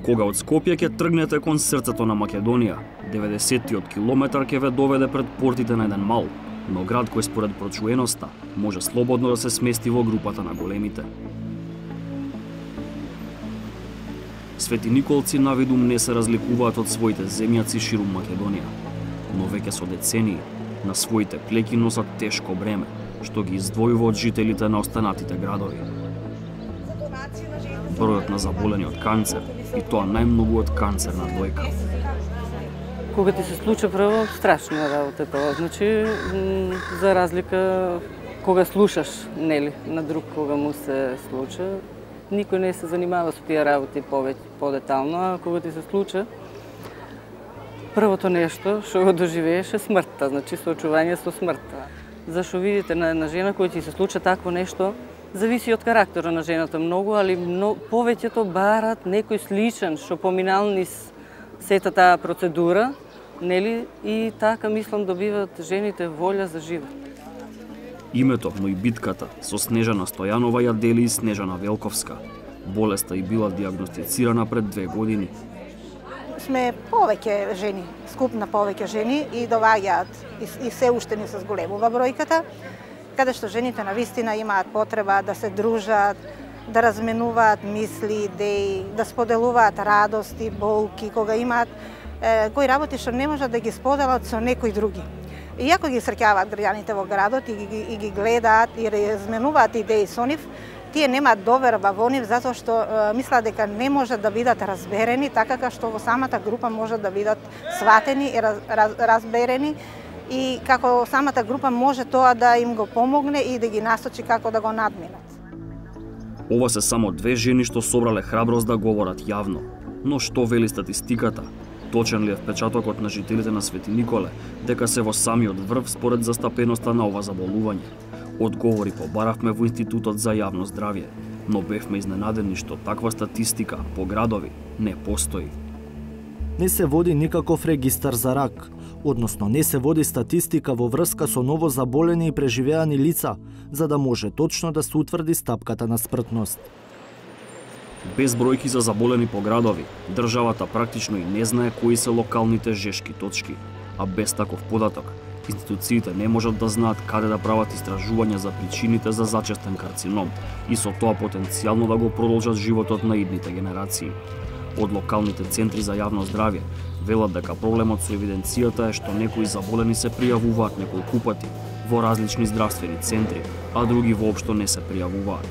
Кога од Скопје ќе тргнете кон срцето на Македонија, 90-тиот километар ќе ве доведе пред портите на еден мал, но град кој според прочуеноста може слободно да се смести во групата на големите. Светиниколци навидум не се разликуваат од своите земјаци ширум Македонија, но веќе со децении на своите плеки носат тешко бреме, што ги издвојува од жителите на останатите градови. Бројот на заболени од канцер, и тоа најмногу од канцер на дојка. Кога ти се случи прво, страшно е работа тоа. Значи, за разлика кога слушаш, нели, на друг кога му се случи, никој не се занимава со тие работи подетално, а кога ти се случи, првото нешто што го доживееш е смртта, значи соочување со смртта. Зашо видите на една жена која ти се случи такво нешто, зависи од карактерот на жената многу, али повеќето барат некој сличен што поминал низ сета таа процедура, нели, и така мислам добиваат жените волја за живот. Името, но и битката со Снежана Стојанова ја дели и Снежана Велковска. Болеста и била диагностицирана пред 2 години. Сме повеќе жени, скуп на повеќе жени и доаѓаат и се уште не се зголемува бројката, каде што жените навистина имаат потреба да се дружат, да разменуваат мисли, идеи, да споделуваат радости, болки, кога имаат кои работи што не можат да ги споделат со некои други. Иако ги среќаваат граѓаните во градот и ги гледаат и разменуваат идеи со нив, тие немаат доверба во нив затоа што мислат дека не можат да бидат разберени така како што во самата група можат да бидат сватени и разберени и како самата група може тоа да им го помогне и да ги насочи како да го надминат. Ова се само 2 жени што собрале храброст да говорат јавно. Но што вели статистиката? Точен ли е впечатокот на жителите на Свети Николе дека се во самиот врв според застапеноста на ова заболување? Одговори побаравме во Институтот за јавно здравје, но бевме изненадени што таква статистика по градови не постои. Не се води никаков регистар за рак, односно не се води статистика во врска со ново заболени и преживеани лица, за да може точно да се утврди стапката на смртност. Без бројки за заболени по градови, државата практично и не знае кои се локалните жешки точки, а без таков податок, институциите не можат да знаат каде да прават истражувања за причините за зачестен карцином и со тоа потенцијално да го продолжат животот на идните генерации. Од локалните центри за јавно здравје велат дека проблемот со евиденцијата е што некои заболени се пријавуваат неколку пати во различни здравствени центри, а други воопшто не се пријавуваат.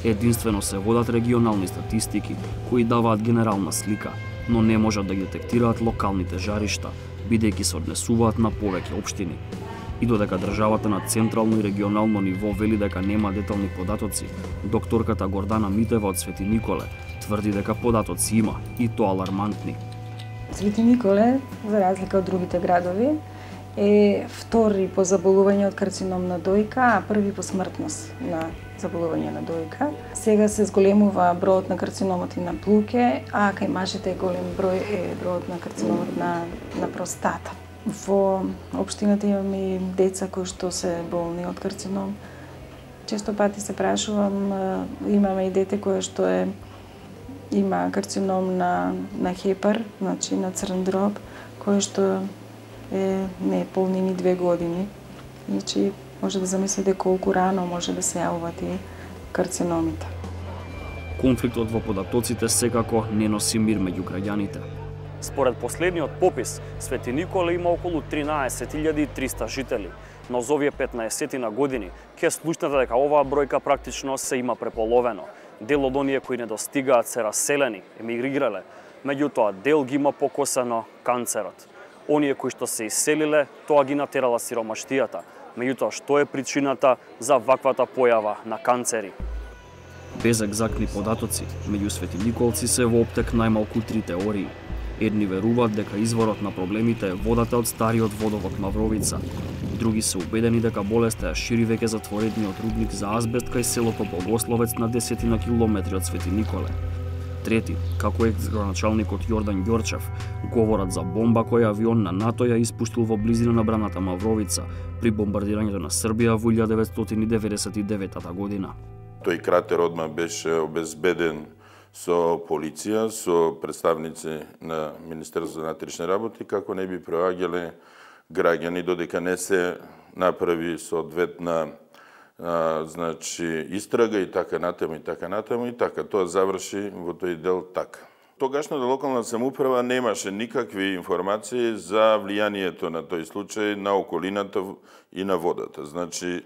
Единствено се водат регионални статистики кои даваат генерална слика, но не можат да ги детектираат локалните жаришта, бидејќи се однесуваат на повеќе општини. И додека државата на централно и регионално ниво вели дека нема детални податоци, докторката Гордана Митева од Свети Николе тврди дека податоци има, и тоа алармантни. Свети Николе, за разлика од другите градови, е втори по заболување од карцином на дојка, а први по смртност на заболување на дојка. Сега се зголемува бројот на карциномот и на плуќе, а кај мажите е голем број е бројот на карциномот на простата. Во општината имаме и деца кои што се болни од карцином. Често пати се прашувам, имаме и дете кое што има карцином на хепар, значи на црн дроб, кој што не е полни ни 2 години. Значи, може да замислите колку рано може да се јавуваат и карциномите. Конфликтот во податоците секако не носи мир меѓу граѓаните. Според последниот попис, Свети Николе има околу 13.300 жители, но за овие 15 на години ќе слушнете дека оваа бројка практично се има преполовено. Дел од оние кои не достигаат се раселени, емигрирале, меѓутоа дел ги има покосено канцерот. Оние кои што се иселиле, тоа ги натерала сиромаштијата. Меѓутоа, што е причината за ваквата појава на канцери? Без екзактни податоци, меѓу светиниколци се во оптек најмалку 3 теории. Едни веруваат дека изворот на проблемите е водата од стариот водовод Мавровица. Други се убедени дека болеста ја шири веќе затворениот рудник за азбест кај селото Богословец на 10 километри од Свети Николе. Трети, како екс-граначалникот Јордан Ѓорчев, говорат за бомба која авион на НАТО ја испуштил во близина на браната Мавровица при бомбардирањето на Србија во 1999 година. Тој кратер одма беше обезбеден со полиција, со представници на Министерството за внатрешни работи, како не би проаѓале граѓани додека не се направи соодветна истрага и така натаму и така тоа заврши во тој дел така. Тогашната локална самоуправа немаше никакви информации за влијанието на тој случај на околината и на водата. Значи,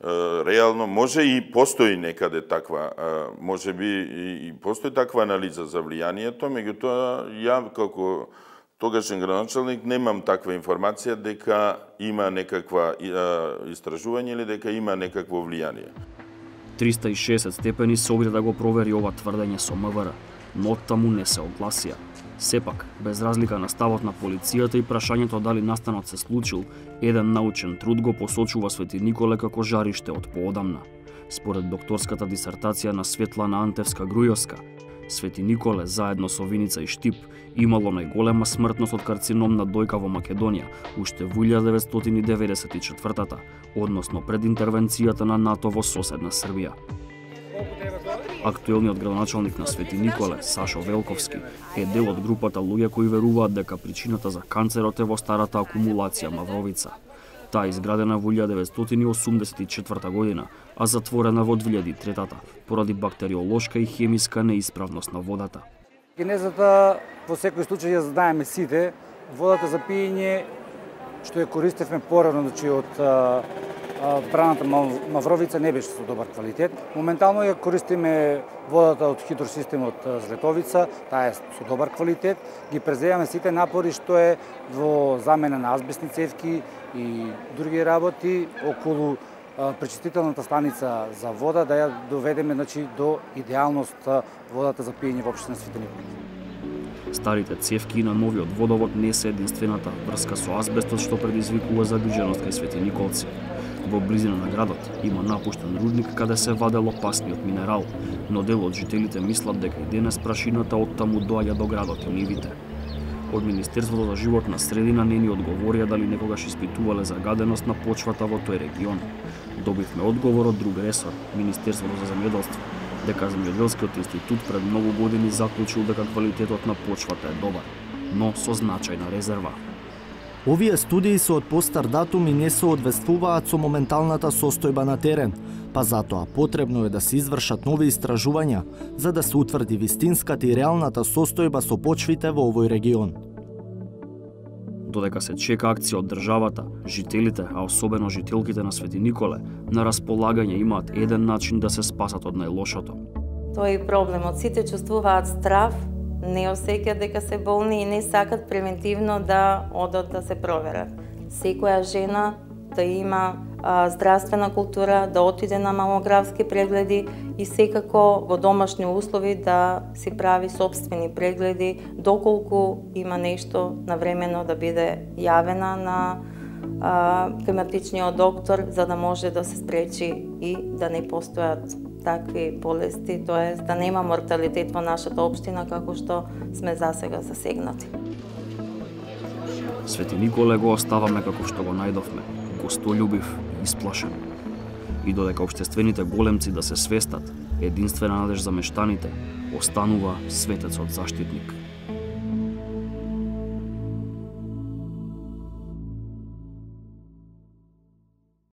реално може и постои некаде таква, може би и постои таква анализа за влијанието, меѓутоа ја како тогашен градоначалник немам таква информација дека има некаква истражување или дека има некакво влијание. 360 степени се обиде да го провери ова тврдење со МВР, но оттаму не се огласија. Сепак, без разлика на ставот на полицијата и прашањето дали настанот се случил, еден научен труд го посочува Свети Николе како жариште од поодамна. Според докторската дисертација на Светлана Антевска-Грујовска, Свети Николе, заедно со Виница и Штип, имало најголема смртност од карцином на дојка во Македонија, уште во 1994-та, односно пред интервенцијата на НАТО во соседна Србија. Актуелниот градоначалник на Свети Николе, Сашо Велковски, е дел од групата луѓе кои веруваат дека причината за канцерот е во старата акумулација Мавровица. Таа е изградена во 1984 година, а затворена во 2003 поради бактериолошка и хемиска неисправност на водата. Генезата во секој случај ја знаеме сите, водата за пиење што ја користевме порано, значи од браната Мавровица не беше со добар квалитет. Моментално ја користиме водата од хидросистемот Злетовица, таа е со добар квалитет. Ги преземаме сите напори што е во замена на азбестни цевки и други работи околу пречистителната станица за вода, да ја доведеме до идеалност водата за пиење во општина Свети Николе. Старите цевки на новиот водовод не се единствената врска со азбестот што предизвикува загриженост кај Свети Николци. Во близина на градот има напуштен рудник каде се вадел опасниот минерал, но дел од жителите мислат дека и денес прашината оттаму доаѓа до градот и нивите. Од Министерството за животна средина не ни одговорија дали некогаш испитувале загаденост на почвата во тој регион. Добивме одговор од друг ресор, Министерството за земјоделство, дека Земјоделскиот институт пред многу години заклучил дека квалитетот на почвата е добар, но со значајна резерва. Овие студии се од постар датум и не се одвествуваат со моменталната состојба на терен, па затоа потребно е да се извршат нови истражувања за да се утврди вистинската и реалната состојба со почвите во овој регион. Додека се чека акција од државата, жителите, а особено жителките на Свети Николе, на располагање имаат еден начин да се спасат од најлошото. Тој е проблемот. Сите чувствуваат страв, не осеќаат дека се болни и не сакат превентивно да одат да се проверат. Секоја жена да има здравствена култура, да отиде на мамографски прегледи и секако во домашни услови да си прави собствени прегледи, доколку има нешто навремено да биде јавена на климатичниот доктор, за да може да се спречи и да не постојат такви болести, тоа да нема морталитет во нашата општина како што сме засега засегнати. Свети Николе го оставаме како што го најдовме, гостолюбив и исплашен. И додека општествените големци да се свестат, единствена надеж за мештаните, останува светецот заштитник.